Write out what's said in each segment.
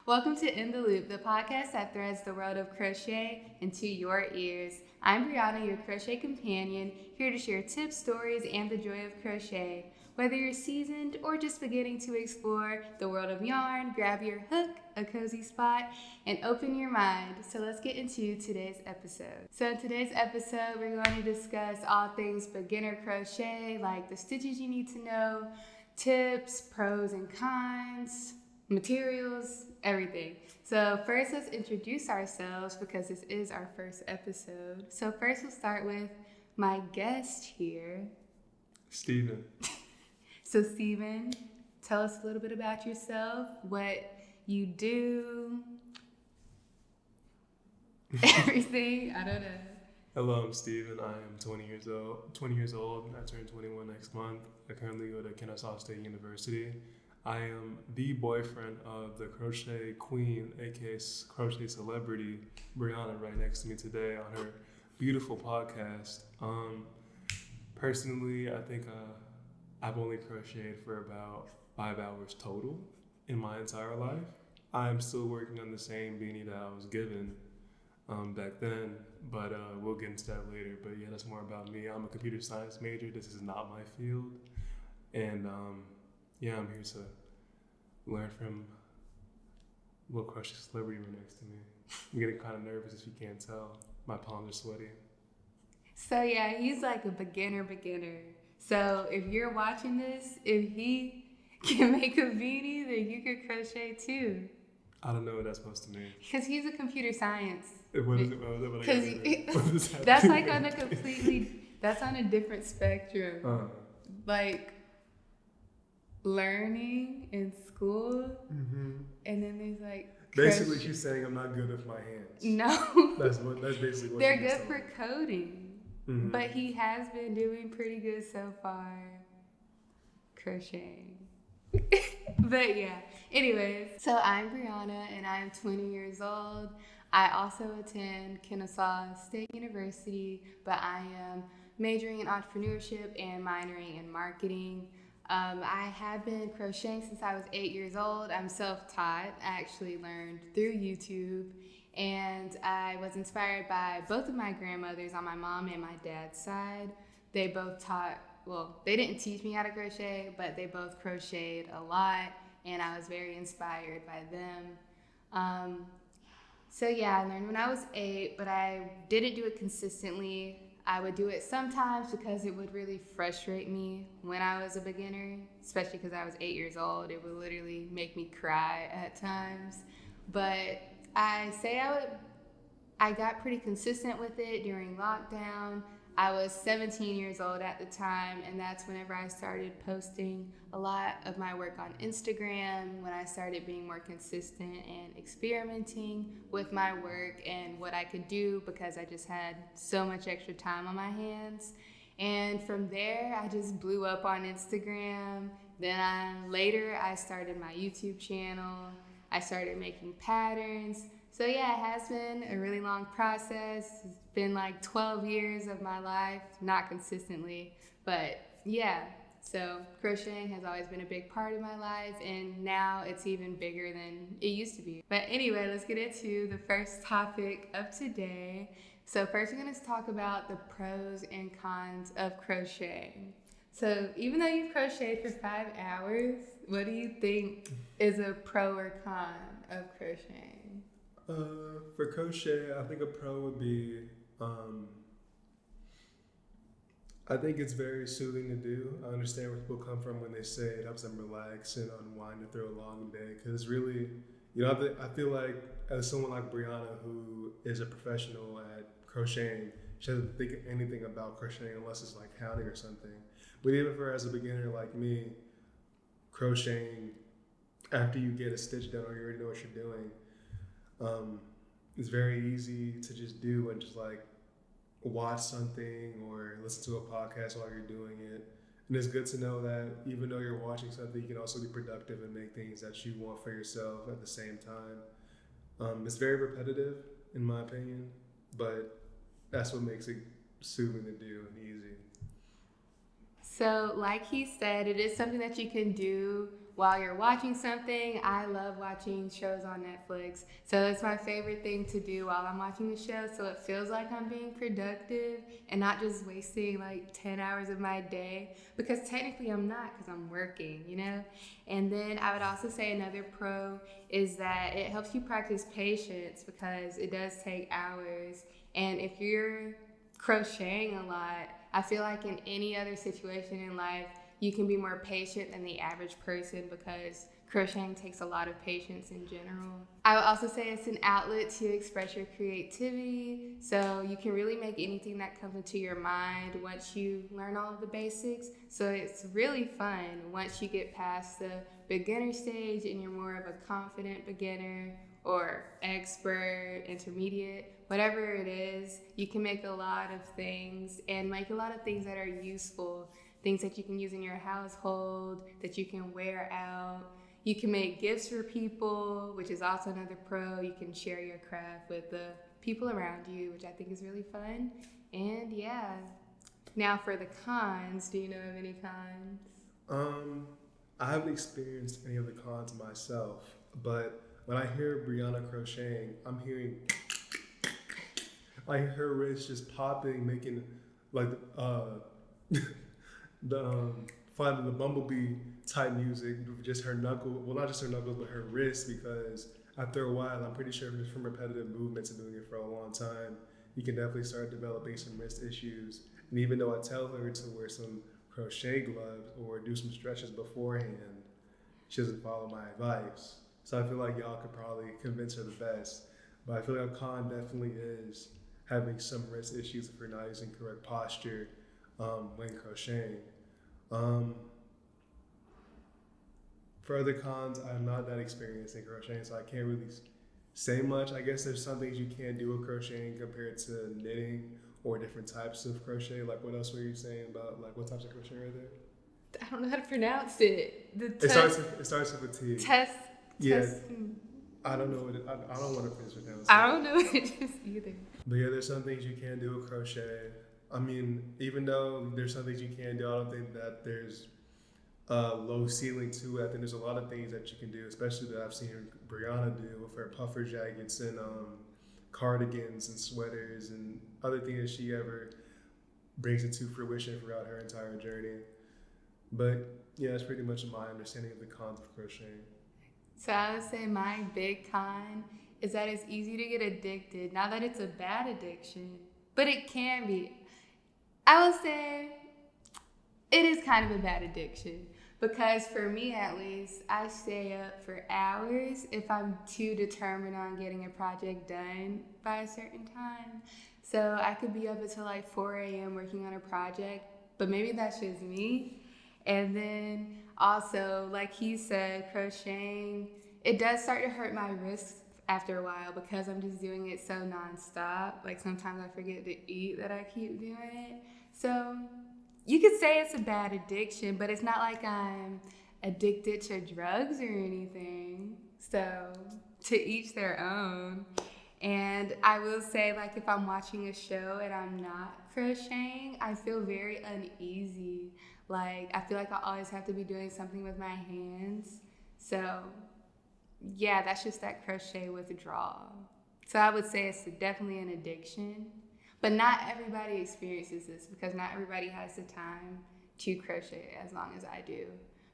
Welcome to In the Loop, the podcast that threads the world of crochet into your ears. I'm Brianna, your crochet companion, here to share tips, stories, and the joy of crochet. Whether you're seasoned or just beginning to explore the world of yarn, grab your hook, a cozy spot, and open your mind. So let's get into today's episode. So in today's episode, we're going to discuss all things beginner crochet, like the stitches you need to know, tips, pros and cons, materials, everything. So first, let's introduce ourselves because this is our first episode. So first, we'll start with my guest here, Steven. So Steven, tell us a little bit about yourself, what you do, everything. I don't know. Hello, I'm Steven. I am 20 years old. I turn 21 next month. I currently go to Kennesaw State University. I am the boyfriend of the crochet queen, aka crochet celebrity, Brianna, right next to me today on her beautiful podcast. Personally, I think I've only crocheted for about 5 hours total in my entire life. I'm still working on the same beanie that I was given back then, but we'll get into that later. But yeah, that's more about me. I'm a computer science major. This is not my field. And yeah, I'm here to learn from little crochet celebrity right next to me. I'm getting kind of nervous if you can't tell. My palms are sweaty. So yeah, he's like a beginner. So if you're watching this, if he can make a beanie, then you could crochet too. I don't know what that's supposed to mean. Because he's a computer science. What is it? Because that's like on a that's on a different spectrum. Like learning in school, and then there's like basically she's saying I'm not good with my hands. No, that's basically what they're good for coding. Mm-hmm. But he has been doing pretty good so far crocheting. But yeah, anyways, so I'm Brianna and I'm 20 years old. I also attend Kennesaw State University, but I am majoring in entrepreneurship and minoring in marketing. I have been crocheting since I was 8 years old. I'm self-taught. I actually learned through YouTube. And I was inspired by both of my grandmothers on my mom and my dad's side. They both they didn't teach me how to crochet, but they both crocheted a lot, and I was very inspired by them. So yeah, I learned when I was 8, but I didn't do it consistently. I would do it sometimes because it would really frustrate me when I was a beginner, especially because I was 8 years old. It would literally make me cry at times. But I got pretty consistent with it during lockdown. I was 17 years old at the time, and that's whenever I started posting a lot of my work on Instagram, when I started being more consistent and experimenting with my work and what I could do because I just had so much extra time on my hands. And from there, I just blew up on Instagram. Then later, I started my YouTube channel. I started making patterns. So yeah, it has been a really long process. It's been like 12 years of my life, not consistently, but yeah. So crocheting has always been a big part of my life, and now it's even bigger than it used to be. But anyway, let's get into the first topic of today. So first we're gonna talk about the pros and cons of crocheting. So even though you've crocheted for 5 hours, what do you think is a pro or con of crocheting? For crochet, I think a pro would be, I think it's very soothing to do. I understand where people come from when they say it helps them relax and unwind through a long day. Because it's really, I feel like as someone like Brianna, who is a professional at crocheting, she doesn't think anything about crocheting unless it's like counting or something. But even for as a beginner like me, crocheting after you get a stitch done or you already know what you're doing, it's very easy to just do and just like watch something or listen to a podcast while you're doing it. And it's good to know that even though you're watching something, you can also be productive and make things that you want for yourself at the same time. It's very repetitive in my opinion, but that's what makes it soothing to do and easy. So like he said, it is something that you can do while you're watching something, I love watching shows on Netflix. So it's my favorite thing to do while I'm watching the show. So it feels like I'm being productive and not just wasting like 10 hours of my day, because technically I'm not, because I'm working, you know? And then I would also say another pro is that it helps you practice patience, because it does take hours. And if you're crocheting a lot, I feel like in any other situation in life, you can be more patient than the average person, because crocheting takes a lot of patience in general. I would also say it's an outlet to express your creativity. So you can really make anything that comes into your mind once you learn all of the basics. So it's really fun once you get past the beginner stage and you're more of a confident beginner or expert, intermediate, whatever it is. You can make a lot of things, and make a lot of things that are useful, things that you can use in your household, that you can wear out. You can make gifts for people, which is also another pro. You can share your craft with the people around you, which I think is really fun. And yeah. Now for the cons, do you know of any cons? I haven't experienced any of the cons myself, but when I hear Brianna crocheting, I'm hearing like her wrist just popping, making like finding the bumblebee type music, just her knuckle, well, not just her knuckles, but her wrist, because after a while, I'm pretty sure just from repetitive movements and doing it for a long time, you can definitely start developing some wrist issues. And even though I tell her to wear some crochet gloves or do some stretches beforehand, she doesn't follow my advice. So I feel like y'all could probably convince her the best. But I feel like a con definitely is having some wrist issues if you're not using correct posture when crocheting. For other cons, I'm not that experienced in crocheting, so I can't really say much. I guess there's some things you can't do with crocheting compared to knitting or different types of crochet. Like, what else were you saying about, like, what types of crochet are there? I don't know how to pronounce it. It starts with a T. Test. Yeah. I don't know what it, I don't want to pronounce it. I don't know what it is either. But yeah, there's some things you can do with crochet. I mean, even though there's some things you can do, I don't think that there's a low ceiling to it. I think there's a lot of things that you can do, especially that I've seen Brianna do with her puffer jackets and cardigans and sweaters and other things that she ever brings into fruition throughout her entire journey. But yeah, that's pretty much my understanding of the cons of crocheting. So I would say my big con is that it's easy to get addicted. Not that it's a bad addiction, but it can be. I would say it is kind of a bad addiction, because for me at least, I stay up for hours if I'm too determined on getting a project done by a certain time. So I could be up until like 4 a.m. working on a project, but maybe that's just me. And then also, like he said, crocheting, it does start to hurt my wrists after a while, because I'm just doing it so nonstop. Like sometimes I forget to eat that I keep doing it. So you could say it's a bad addiction, but it's not like I'm addicted to drugs or anything. So to each their own. And I will say, like, if I'm watching a show and I'm not crocheting, I feel very uneasy. Like, I feel like I always have to be doing something with my hands. So yeah, that's just that crochet withdrawal. So I would say it's definitely an addiction. But not everybody experiences this, because not everybody has the time to crochet as long as I do.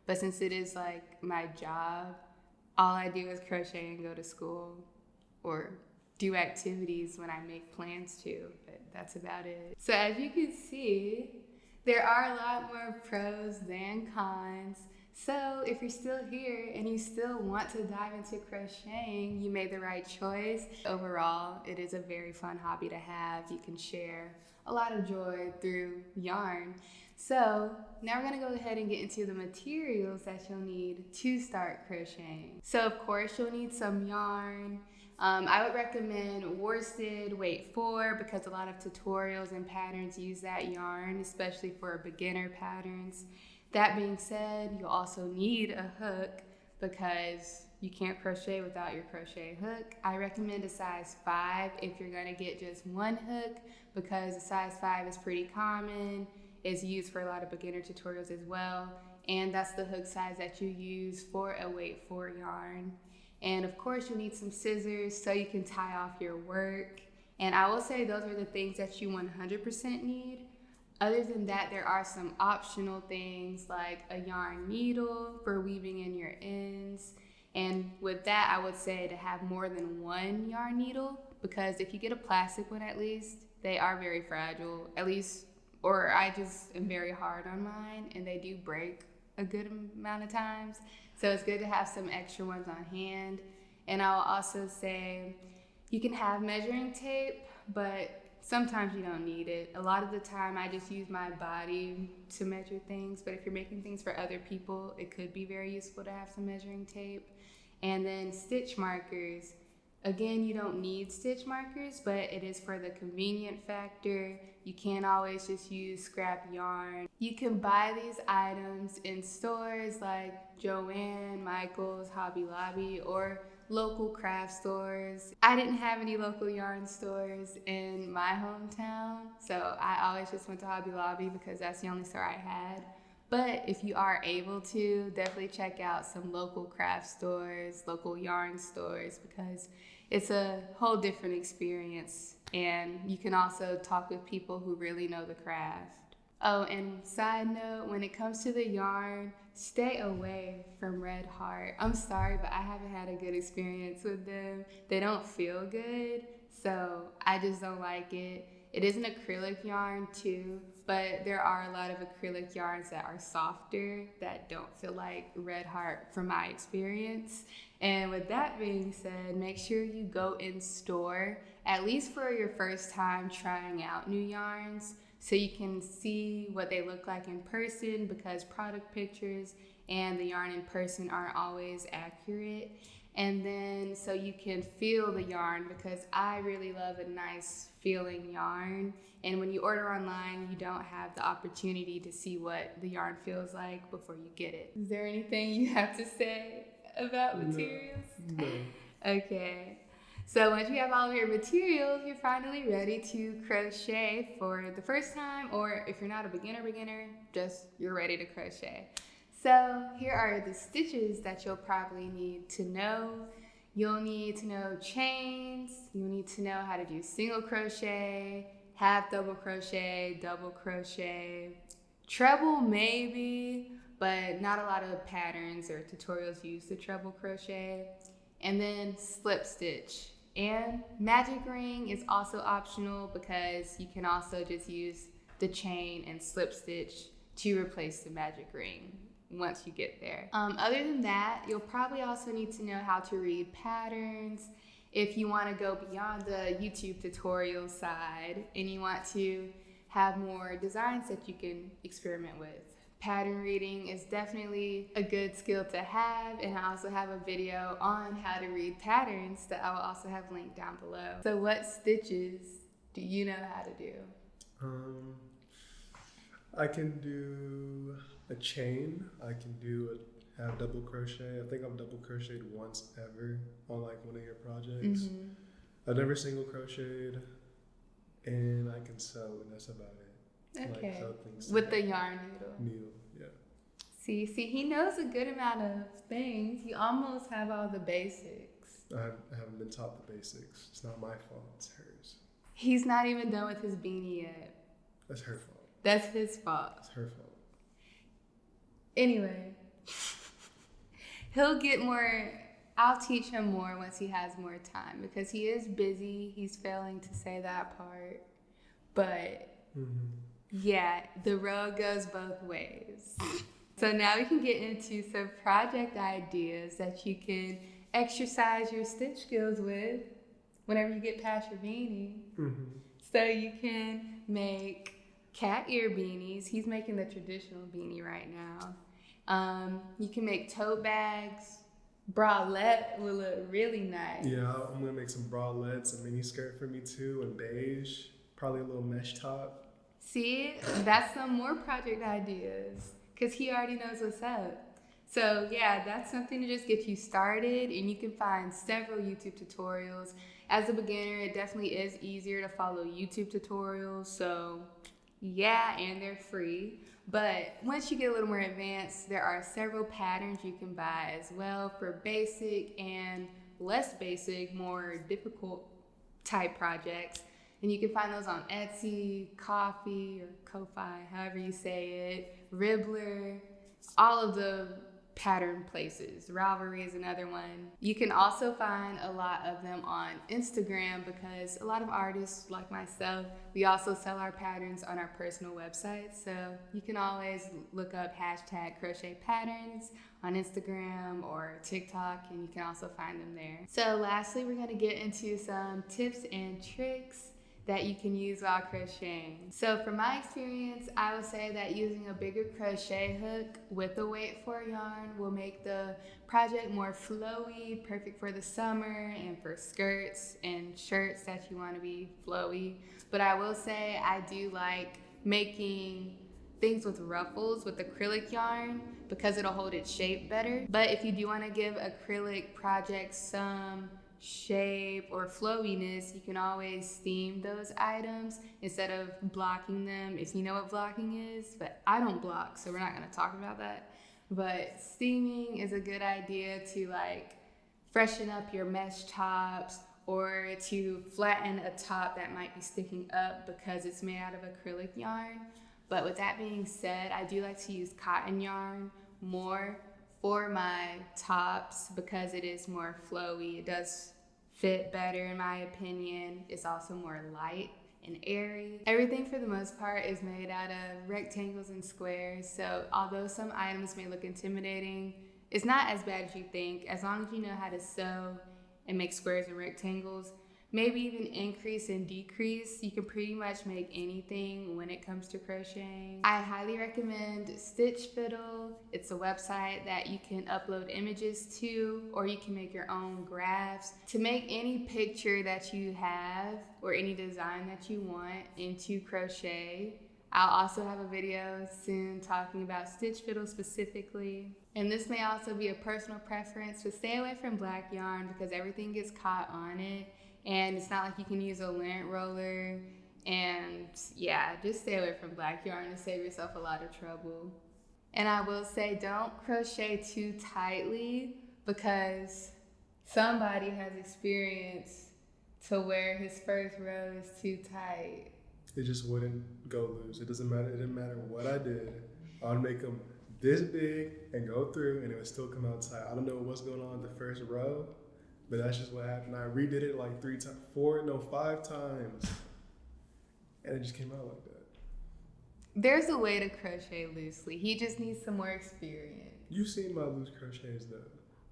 But since it is like my job, all I do is crochet and go to school or do activities when I make plans to, but that's about it. So as you can see, there are a lot more pros than cons. So if you're still here and you still want to dive into crocheting, you made the right choice. Overall, it is a very fun hobby to have. You can share a lot of joy through yarn. So now we're gonna go ahead and get into the materials that you'll need to start crocheting. So of course, you'll need some yarn. I would recommend worsted weight 4, because a lot of tutorials and patterns use that yarn, especially for beginner patterns. That being said, you'll also need a hook, because you can't crochet without your crochet hook. I recommend a size 5 if you're gonna get just one hook, because a size 5 is pretty common. It's used for a lot of beginner tutorials as well. and that's the hook size that you use for a weight 4 yarn. And of course you need some scissors so you can tie off your work. And I will say those are the things that you 100% need. Other than that, there are some optional things like a yarn needle for weaving in your ends. And with that, I would say to have more than one yarn needle, because if you get a plastic one at least, they are very fragile, at least, or I just am very hard on mine and they do break a good amount of times. So it's good to have some extra ones on hand. And I'll also say you can have measuring tape, but sometimes you don't need it. A lot of the time I just use my body to measure things, but if you're making things for other people, it could be very useful to have some measuring tape. And then stitch markers. Again, you don't need stitch markers, but it is for the convenient factor. You can't always just use scrap yarn. You can buy these items in stores like Joann, Michael's, Hobby Lobby, or local craft stores. I didn't have any local yarn stores in my hometown, so I always just went to Hobby Lobby because that's the only store I had. But if you are able to, definitely check out some local craft stores, local yarn stores, because it's a whole different experience. And you can also talk with people who really know the craft. Oh, and side note, when it comes to the yarn, stay away from Red Heart. I'm sorry, but I haven't had a good experience with them. They don't feel good, so I just don't like it. It is an acrylic yarn too, but there are a lot of acrylic yarns that are softer that don't feel like Red Heart from my experience. And with that being said, make sure you go in store, at least for your first time trying out new yarns, so you can see what they look like in person, because product pictures and the yarn in person aren't always accurate. And then so you can feel the yarn, because I really love a nice feeling yarn. And when you order online, you don't have the opportunity to see what the yarn feels like before you get it. Is there anything you have to say about materials? No. Okay. So once you have all of your materials, you're finally ready to crochet for the first time, or if you're not a beginner, just you're ready to crochet. So here are the stitches that you'll probably need to know. You'll need to know chains. You'll need to know how to do single crochet, half double crochet, double crochet, treble maybe, but not a lot of patterns or tutorials use the treble crochet. And then slip stitch. And magic ring is also optional, because you can also just use the chain and slip stitch to replace the magic ring once you get there. Other than that, you'll probably also need to know how to read patterns. If you want to go beyond the YouTube tutorial side and you want to have more designs that you can experiment with, pattern reading is definitely a good skill to have, and I also have a video on how to read patterns that I will also have linked down below. So what stitches do you know how to do? I can do a chain. I can do a half double crochet. I think I've double crocheted once ever on like one of your projects. Mm-hmm. I've never single crocheted, and I can sew, and that's about it. Okay. Like sew things with the together. yarn Needle, yeah. See, he knows a good amount of things. You almost have all the basics. I haven't been taught the basics. It's not my fault. It's hers. He's not even done with his beanie yet. That's her fault. That's his fault. It's her fault. Anyway, he'll get more. I'll teach him more once he has more time, because he is busy. He's failing to say that part. But yeah, the road goes both ways. So now we can get into some project ideas that you can exercise your stitch skills with whenever you get past your beanie. So you can make cat ear beanies. He's making the traditional beanie right now. You can make tote bags. Bralette will look really nice. Yeah, I'm gonna make some bralettes, a mini skirt for me too, and beige. Probably a little mesh top. See, that's some more project ideas, because he already knows what's up. So yeah, that's something to just get you started, and you can find several YouTube tutorials. As a beginner, it definitely is easier to follow YouTube tutorials, so yeah, and they're free. But once you get a little more advanced, there are several patterns you can buy as well for basic and less basic, more difficult type projects. And you can find those on Etsy, Ko-fi, or Ko-fi, however you say it, Ribbler, all of the pattern places. Ravelry is another one. You can also find a lot of them on Instagram because a lot of artists like myself, we also sell our patterns on our personal websites. So you can always look up hashtag crochet patterns on Instagram or TikTok, and you can also find them there. So lastly, we're going to get into some tips and tricks that you can use while crocheting. So from my experience, I would say that using a bigger crochet hook with a weight 4 yarn will make the project more flowy, perfect for the summer and for skirts and shirts that you want to be flowy. But I will say I do like making things with ruffles with acrylic yarn because it'll hold its shape better. But if you do want to give acrylic projects some shape or flowiness, you can always steam those items instead of blocking them, if you know what blocking is. But I don't block, so we're not going to talk about that. But steaming is a good idea to like freshen up your mesh tops or to flatten a top that might be sticking up because it's made out of acrylic yarn. But with that being said, I do like to use cotton yarn more for my tops because it is more flowy. It does fit better in my opinion. It's also more light and airy. Everything for the most part is made out of rectangles and squares, so although some items may look intimidating, it's not as bad as you think. As long as you know how to sew and make squares and rectangles, maybe even increase and decrease, you can pretty much make anything when it comes to crocheting. I highly recommend Stitch Fiddle. It's a website that you can upload images to, or you can make your own graphs to make any picture that you have or any design that you want into crochet. I'll also have a video soon talking about Stitch Fiddle specifically. And this may also be a personal preference, but stay away from black yarn because everything gets caught on it. And it's not like you can use a lint roller. And yeah, just stay away from black yarn to save yourself a lot of trouble. And I will say, don't crochet too tightly because somebody has experienced to where his first row is too tight. It just wouldn't go loose. It doesn't matter. It didn't matter what I did. I'd make them this big and go through, and it would still come out tight. I don't know what's going on in the first row, but that's just what happened. I redid it like 5 times, and it just came out like that. There's a way to crochet loosely. He just needs some more experience. You've seen my loose crochets though.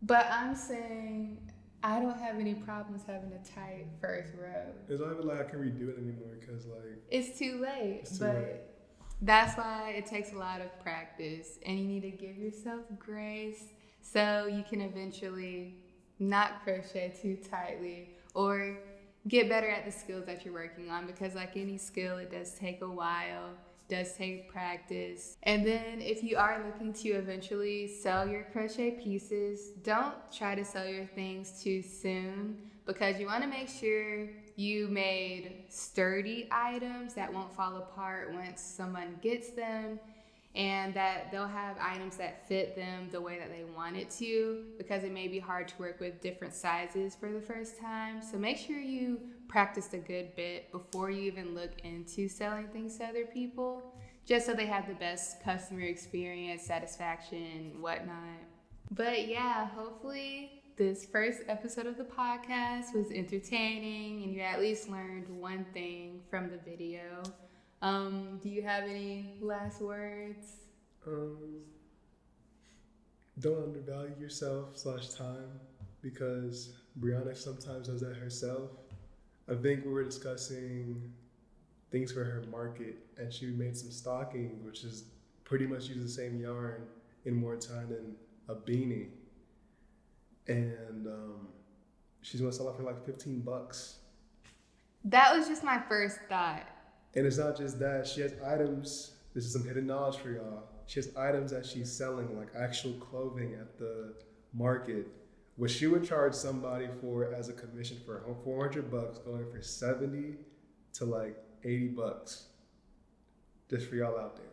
But I'm saying I don't have any problems having a tight first row. It's not even like I can redo it anymore because like it's too late. It's too late. That's why it takes a lot of practice, and you need to give yourself grace so you can eventually not crochet too tightly or get better at the skills that you're working on, because like any skill, it does take a while, does take practice. And then if you are looking to eventually sell your crochet pieces, don't try to sell your things too soon, because you want to make sure you made sturdy items that won't fall apart once someone gets them, and that they'll have items that fit them the way that they want it to, because it may be hard to work with different sizes for the first time. So make sure you practiced a good bit before you even look into selling things to other people, just so they have the best customer experience, satisfaction, whatnot. But yeah, hopefully this first episode of the podcast was entertaining and you at least learned one thing from the video. Do you have any last words? Don't undervalue yourself / time, because Brianna sometimes does that herself. I think we were discussing things for her market, and she made some stockings, which is pretty much use the same yarn in more time than a beanie. And she's gonna sell it for like $15. That was just my first thought. And it's not just that, she has items, this is some hidden knowledge for y'all. She has items that she's selling, like actual clothing at the market, which she would charge somebody for as a commission for $400, going for $70 to like $80, just for y'all out there.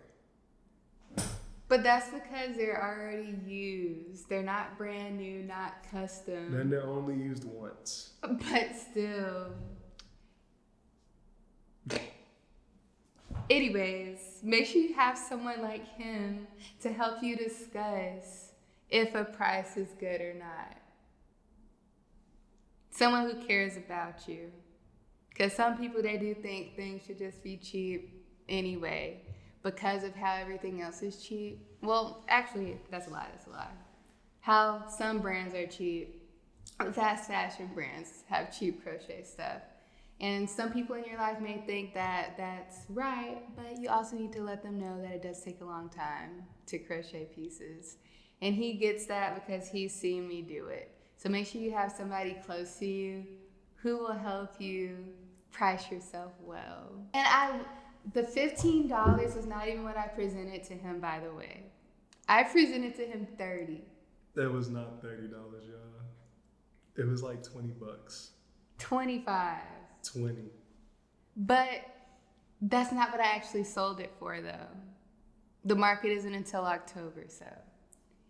But that's because they're already used. They're not brand new, not custom. Then they're only used once. But still. Anyways, make sure you have someone like him to help you discuss if a price is good or not. Someone who cares about you. Because some people, they do think things should just be cheap anyway because of how everything else is cheap. Well, actually, that's a lie. How some brands are cheap. Fast fashion brands have cheap crochet stuff. And some people in your life may think that that's right, but you also need to let them know that it does take a long time to crochet pieces. And he gets that because he's seen me do it. So make sure you have somebody close to you who will help you price yourself well. And the $15 was not even what I presented to him, by the way. I presented to him $30. That was not $30, y'all. It was like $20. 25. 20. But that's not what I actually sold it for, though. The market isn't until October, so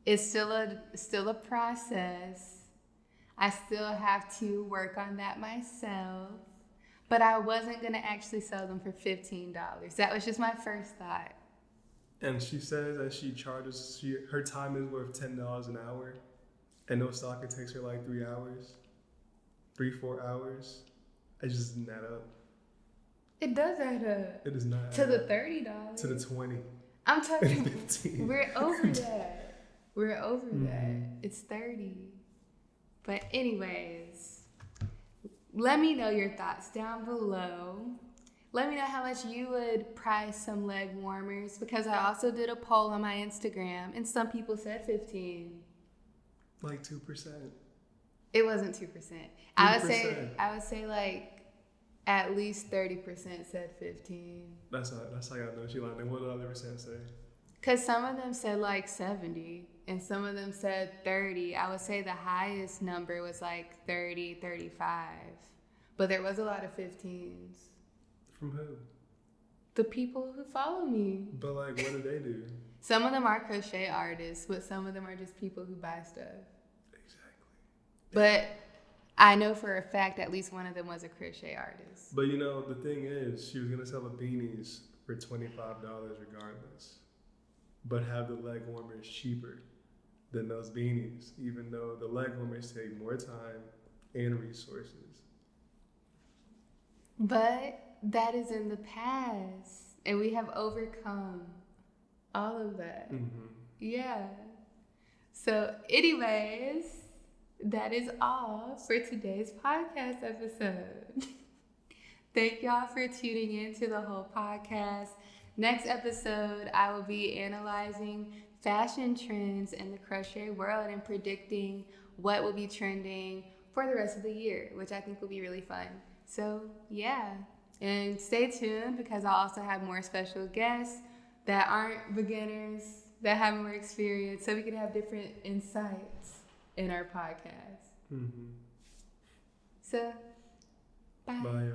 it's still a process. I still have to work on that myself. But I wasn't going to actually sell them for $15. That was just my first thought. And she says that she charges, her time is worth $10 an hour. And no stock, it takes her like 3 hours. 3-4 hours. It just doesn't add up. It does add up. It does not to add the up. $30. To the 20. I'm talking 15. We're over that. We're over that. It's 30. But anyways, let me know your thoughts down below. Let me know how much you would price some leg warmers, because I also did a poll on my Instagram and some people said 15. Like 2%. It wasn't 2%. 3%. I would say like at least 30% said 15. That's how I know she lying. What did the other percent say? Because some of them said like 70 and some of them said 30. I would say the highest number was like 30, 35. But there was a lot of 15s. From who? The people who follow me. But like, what do they do? Some of them are crochet artists, but some of them are just people who buy stuff. Exactly. But I know for a fact at least one of them was a crochet artist. But you know, the thing is, she was going to sell the beanies for $25 regardless. But have the leg warmers cheaper than those beanies, even though the leg warmers take more time and resources. But that is in the past, and we have overcome all of that. Mm-hmm. Yeah. So anyways, that is all for today's podcast episode. Thank y'all for tuning in to the whole podcast. Next episode, I will be analyzing fashion trends in the crochet world and predicting what will be trending for the rest of the year, which I think will be really fun. So yeah, and stay tuned because I'll also have more special guests that aren't beginners, that have more experience, so we can have different insights in our podcast. Mm-hmm. So, bye. Bye.